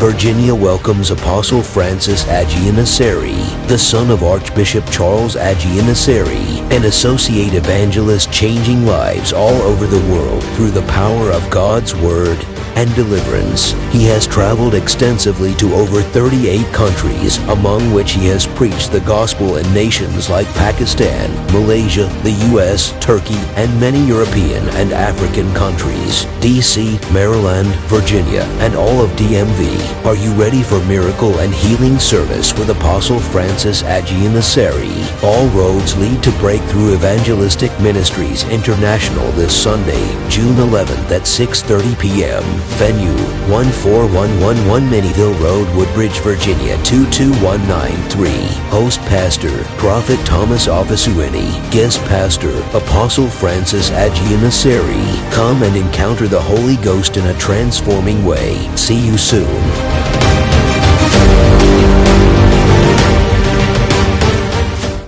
Virginia welcomes Apostle Francis Agyinasare, the son of Archbishop Charles Agyinasare, an associate evangelist changing lives all over the world through the power of God's Word and deliverance. He has traveled extensively to over 38 countries, among which he has preached the gospel in nations like Pakistan, Malaysia, the US, Turkey, and many European and African countries, DC, Maryland, Virginia, and all of DMV. Are you ready for miracle and healing service with Apostle Francis Agyinasare? All roads lead to Breakthrough Evangelistic Ministries International this Sunday, June 11th at 6:30 p.m. Venue 14111 Minnieville Road, Woodbridge, Virginia 22193. Host Pastor Prophet Thomas Ofasuini. Guest Pastor Apostle Francis Agyinasare. Come and encounter the Holy Ghost in a transforming way. See you soon.